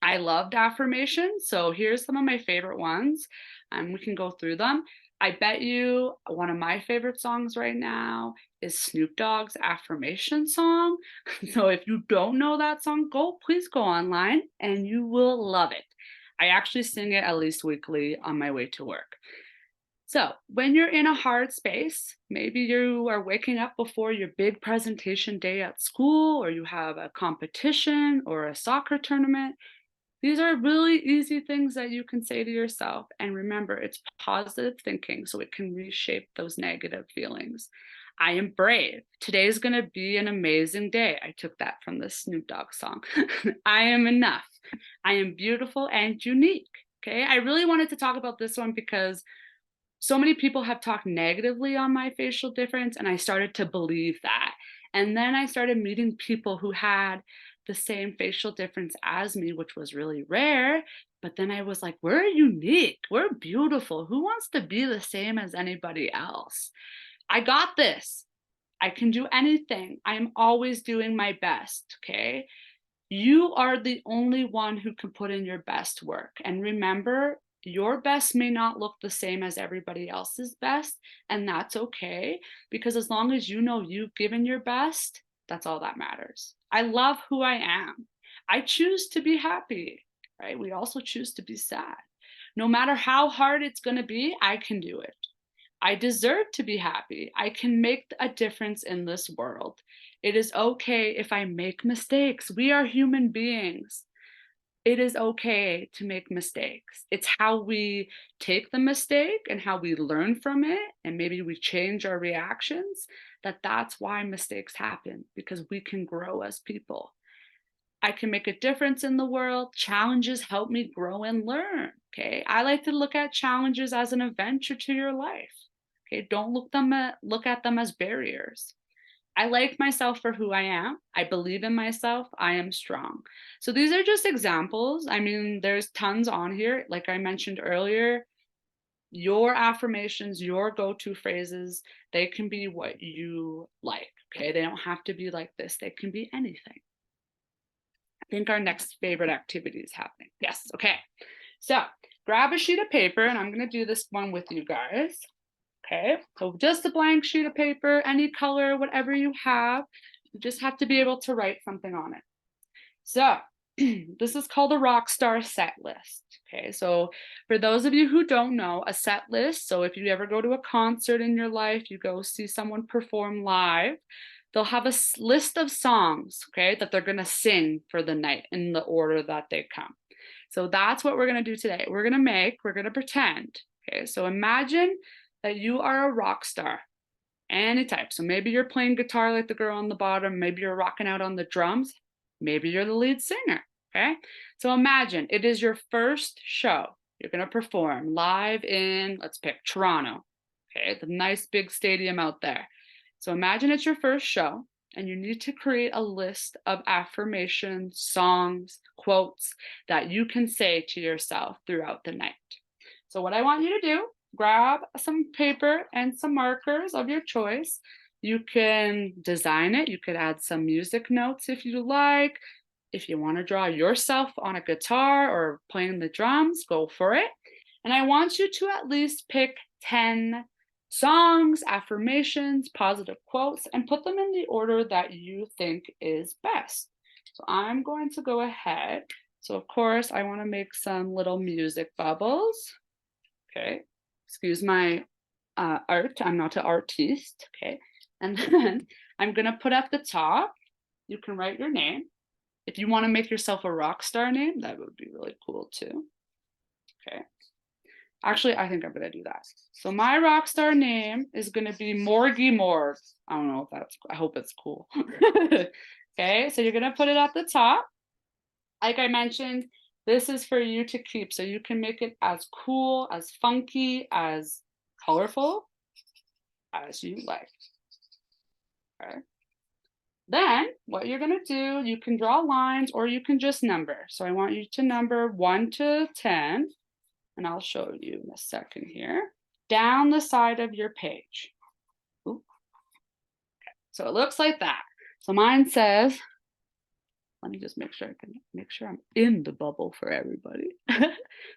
I loved affirmations. So here's some of my favorite ones. We can go through them. I bet you one of my favorite songs right now is Snoop Dogg's affirmation song. So if you don't know that song, please go online and you will love it. I actually sing it at least weekly on my way to work. So when you're in a hard space, maybe you are waking up before your big presentation day at school, or you have a competition or a soccer tournament. These are really easy things that you can say to yourself. And remember, it's positive thinking, so it can reshape those negative feelings. I am brave. Today's going to be an amazing day. I took that from the Snoop Dogg song. I am enough. I am beautiful and unique. Okay. I really wanted to talk about this one because so many people have talked negatively on my facial difference, and I started to believe that. And then I started meeting people who had the same facial difference as me, which was really rare. But then I was like, we're unique, we're beautiful. Who wants to be the same as anybody else? I got this. I can do anything. I'm always doing my best. Okay. You are the only one who can put in your best work. And remember, your best may not look the same as everybody else's best, and that's okay, because as long as you know you've given your best, that's all that matters. I love who I am. I choose to be happy, right? We also choose to be sad. No matter how hard it's going to be, I can do it. I deserve to be happy. I can make a difference in this world. It is okay if I make mistakes. We are human beings. It is okay to make mistakes. It's how we take the mistake and how we learn from it, and maybe we change our reactions, that's why mistakes happen, because we can grow as people. I can make a difference in the world. Challenges help me grow and learn. Okay. I like to look at challenges as an adventure to your life. Okay. Don't look at them as barriers. I like myself for who I am. I believe in myself. I am strong. So these are just examples. I mean, there's tons on here. Like I mentioned earlier, your affirmations, your go-to phrases, they can be what you like. Okay. They don't have to be like this. They can be anything. I think our next favorite activity is happening. Yes. Okay. So grab a sheet of paper, and I'm going to do this one with you guys. Okay. So just a blank sheet of paper, any color, whatever you have. You just have to be able to write something on it. So this is called a rock star set list. Okay. So for those of you who don't know, a set list. So if you ever go to a concert in your life, you go see someone perform live, they'll have a list of songs, okay, that they're going to sing for the night in the order that they come. So that's what we're going to do today. We're going to pretend. Okay. So imagine that you are a rock star, any type. So maybe you're playing guitar like the girl on the bottom. Maybe you're rocking out on the drums. Maybe you're the lead singer. Okay. So imagine it is your first show. You're going to perform live in, let's pick Toronto. Okay. The nice big stadium out there. So imagine it's your first show and you need to create a list of affirmations, songs, quotes that you can say to yourself throughout the night. So what I want you to do, grab some paper and some markers of your choice. You can design it. You could add some music notes if you like. If you want to draw yourself on a guitar or playing the drums, go for it. And I want you to at least pick 10 songs, affirmations, positive quotes, and put them in the order that you think is best. So I'm going to go ahead. So of course, I want to make some little music bubbles. Okay. Excuse my art. I'm not an artiste. Okay. And then I'm going to put at the top, you can write your name. If you want to make yourself a rock star name, that would be really cool too. Okay. Actually, I think I'm going to do that. So my rock star name is going to be Morgie Morg. I don't know if that's, I hope it's cool. Okay. So you're going to put it at the top. Like I mentioned, this is for you to keep. So you can make it as cool, as funky, as colorful as you like. Okay. Then what you're going to do, you can draw lines or you can just number. So I want you to number 1 to 10, and I'll show you in a second here, down the side of your page. Ooh. Okay. So it looks like that. So mine says, let me just make sure I'm in the bubble for everybody.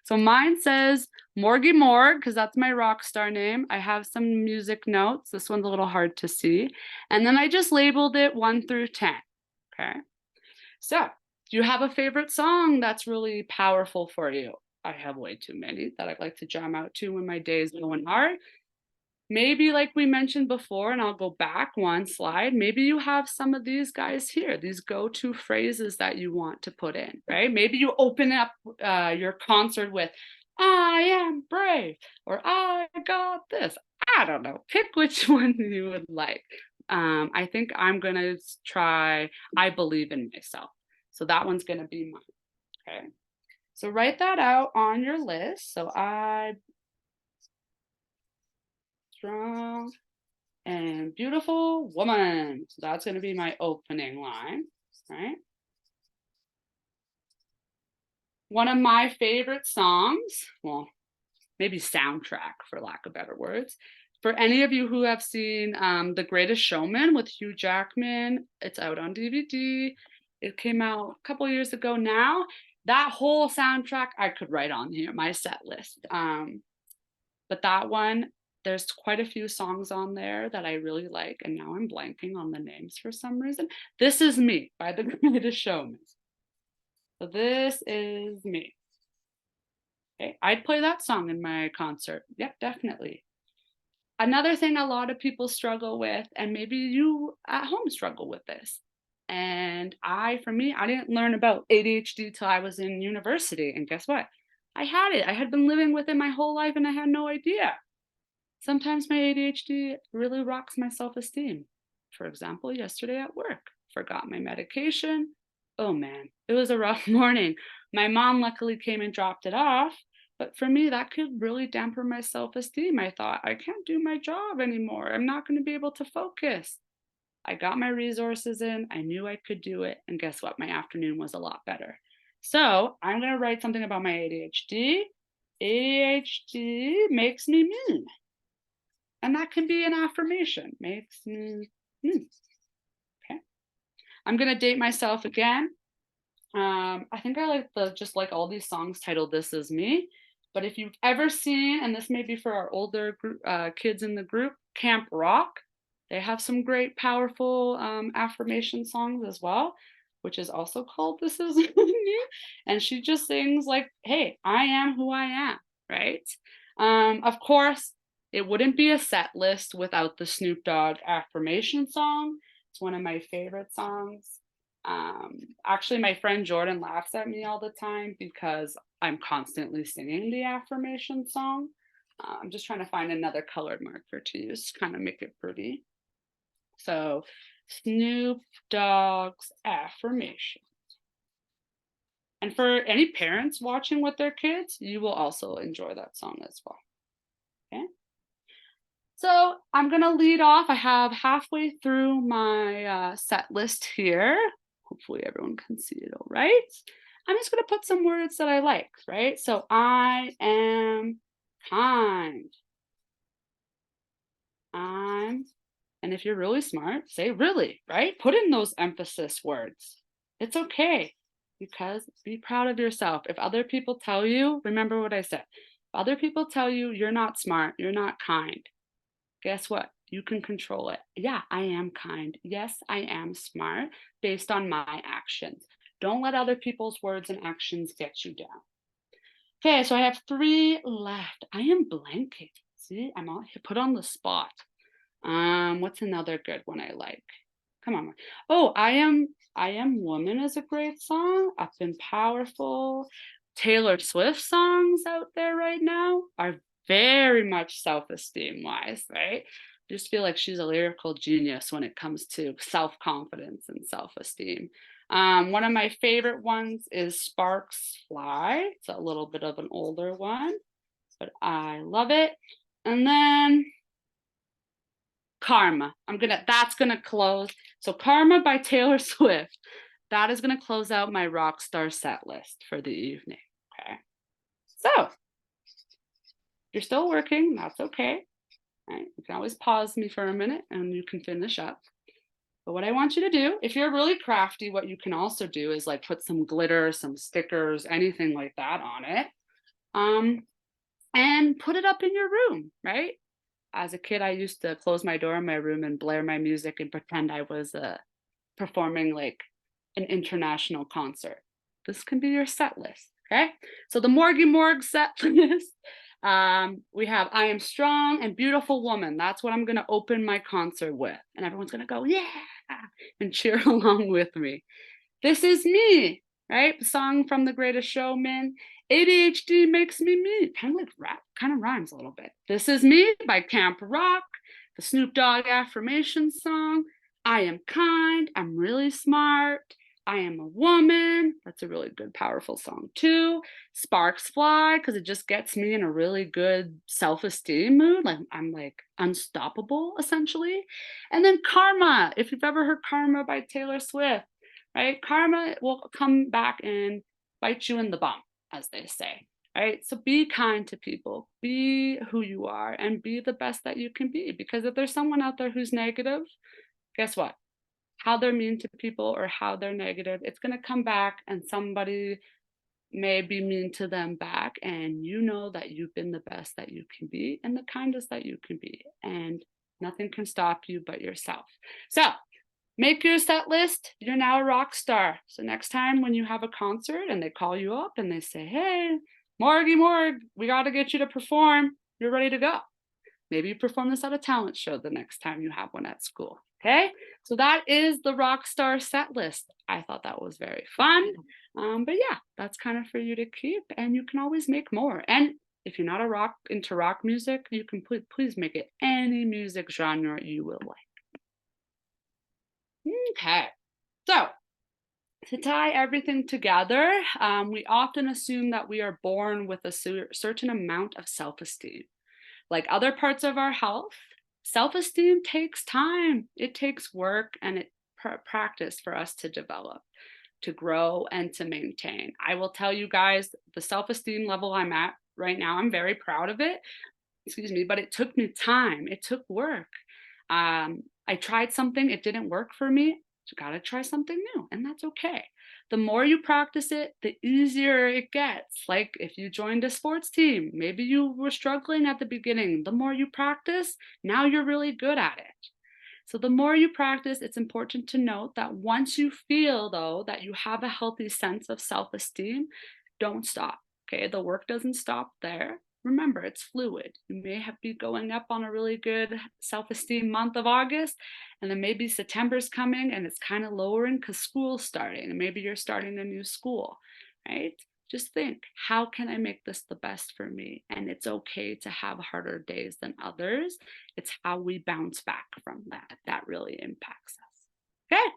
So mine says Morgie Morg, because that's my rock star name. I have some music notes. This one's a little hard to see. And then I just labeled it 1 through 10. Okay. So do you have a favorite song that's really powerful for you? I have way too many that I'd like to jam out to when my day is going hard. Maybe like we mentioned before, and I'll go back one slide, maybe you have some of these guys here, these go-to phrases that you want to put in, right? Maybe you open up your concert with, I am brave, or I got this. I don't know, pick which one you would like. I think I'm gonna try, I believe in myself. So that one's gonna be mine, okay? So write that out on your list. So I strong and beautiful woman. So that's going to be my opening line, right? One of my favorite songs, well, maybe soundtrack for lack of better words. For any of you who have seen The Greatest Showman with Hugh Jackman, it's out on DVD. It came out a couple years ago now. That whole soundtrack I could write on here, my set list. But that one, there's quite a few songs on there that I really like, and now I'm blanking on the names for some reason. This Is Me by The Greatest Showman. So this is me. Okay, I'd play that song in my concert. Yep, definitely. Another thing a lot of people struggle with, and maybe you at home struggle with this. And for me, I didn't learn about ADHD till I was in university. And guess what? I had it. I had been living with it my whole life and I had no idea. Sometimes my ADHD really rocks my self-esteem. For example, yesterday at work, forgot my medication, Oh man, it was a rough morning. My mom luckily came and dropped it off, but for me, that could really dampen my self-esteem. I thought, I can't do my job anymore. I'm not going to be able to focus. I got my resources in, I knew I could do it, and guess what? My afternoon was a lot better. So I'm going to write something about my ADHD. ADHD makes me mean. And that can be an affirmation. Makes me mean. Okay. I'm going to date myself again. I think I like just like all these songs titled "This Is Me." But if you've ever seen, and this may be for our older group, kids in the group, Camp Rock, they have some great, powerful affirmation songs as well, which is also called "This Is Me." And she just sings like, "Hey, I am who I am," right? Of course, it wouldn't be a set list without the Snoop Dogg affirmation song. It's one of my favorite songs. Actually, my friend Jordan laughs at me all the time because I'm constantly singing the affirmation song. I'm just trying to find another colored marker to use to kind of make it pretty. So, Snoop Dogg's affirmation. And for any parents watching with their kids, you will also enjoy that song as well. Okay. So I'm going to lead off. I have halfway through my set list here. Hopefully everyone can see it all right. I'm just going to put some words that I like, right? So I am kind. And if you're really smart, say really, right? Put in those emphasis words. It's okay, because be proud of yourself. If other people tell you, remember what I said. If other people tell you you're not smart, you're not kind, guess what? You can control it. Yeah, I am kind. Yes, I am smart based on my actions. Don't let other people's words and actions get you down. Okay, so I have 3 left. I am blanking. See, I'm all put on the spot. What's another good one I like? Come on. Oh, I Am Woman is a great song. Up and Powerful. Taylor Swift songs out there right now are very much self-esteem wise, right? I just feel like she's a lyrical genius when it comes to self-confidence and self-esteem. One of my favorite ones is Sparks Fly. It's a little bit of an older one, but I love it. And then Karma. That's gonna close. So Karma by Taylor Swift. That is gonna close out my rock star set list for the evening. Okay. So if you're still working, that's okay. Right? You can always pause me for a minute and you can finish up. But what I want you to do, if you're really crafty, what you can also do is like put some glitter, some stickers, anything like that on it. And put it up in your room, right? As a kid, I used to close my door in my room and blare my music and pretend I was performing like an international concert. This can be your set list, okay? So the Morgue set list, we have I Am Strong and Beautiful Woman. That's what I'm gonna open my concert with. And everyone's gonna go, yeah, and cheer along with me. This Is Me, right? Song from The Greatest Showman. ADHD makes me me. Kind of like rap, kind of rhymes a little bit. This Is Me by Camp Rock. The Snoop Dogg affirmation song. I Am Kind. I'm Really Smart. I Am a Woman. That's a really good, powerful song too. Sparks Fly, because it just gets me in a really good self-esteem mood. Like I'm like unstoppable, essentially. And then Karma. If you've ever heard Karma by Taylor Swift, right? Karma will come back and bite you in the bum, as they say, right? So be kind to people, be who you are, and be the best that you can be. Because if there's someone out there who's negative, guess what? How they're mean to people or how they're negative, it's going to come back and somebody may be mean to them back. And you know that you've been the best that you can be and the kindest that you can be. And nothing can stop you but yourself. So make your set list. You're now a rock star. So next time when you have a concert and they call you up and they say, hey, Morgue, we got to get you to perform. You're ready to go. Maybe you perform this at a talent show the next time you have one at school. Okay. So that is the rock star set list. I thought that was very fun. But yeah, that's kind of for you to keep, and you can always make more. And if you're not into rock music, you can please make it any music genre you will like. Okay, so To tie everything together, we often assume that we are born with a certain amount of self-esteem. Like other parts of our health, self-esteem takes time. It takes work and it practice for us to develop, to grow, and to maintain. I will tell you guys, the self-esteem level I'm at right now, I'm very proud of it. Excuse me, but it took me time. It took work. I tried something, it didn't work for me. So gotta try something new, and that's okay. The more you practice it, the easier it gets. Like if you joined a sports team, maybe you were struggling at the beginning. The more you practice, now you're really good at it. So the more you practice, it's important to note that once you feel, though, that you have a healthy sense of self-esteem, don't stop, okay? The work doesn't stop there. Remember, it's fluid. You may be going up on a really good self-esteem month of August, and then maybe September's coming and it's kind of lowering because school's starting, and maybe you're starting a new school, right? Just think, how can I make this the best for me? And it's okay to have harder days than others. It's how we bounce back from that really impacts us. Okay,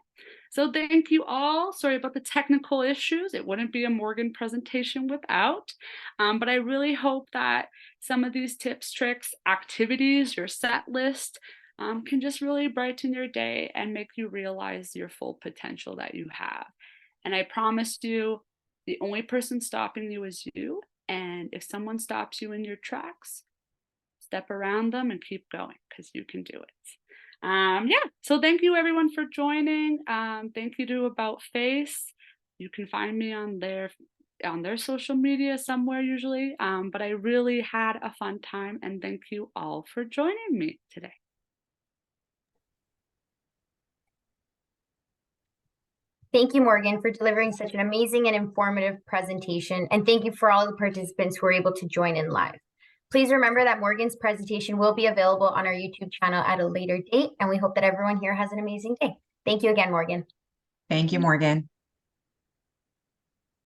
so thank you all. Sorry about the technical issues. It wouldn't be a Morgan presentation without, but I really hope that some of these tips, tricks, activities, your set list can just really brighten your day and make you realize your full potential that you have. And I promise you, the only person stopping you is you. And if someone stops you in your tracks, step around them and keep going because you can do it. Yeah, so thank you everyone for joining. Thank you to About Face. You can find me on their social media somewhere usually. But I really had a fun time, and thank you all for joining me today. Thank you, Morgan, for delivering such an amazing and informative presentation. And thank you for all the participants who were able to join in live. Please remember that Morgan's presentation will be available on our YouTube channel at a later date. And we hope that everyone here has an amazing day. Thank you again, Morgan. Thank you, Morgan.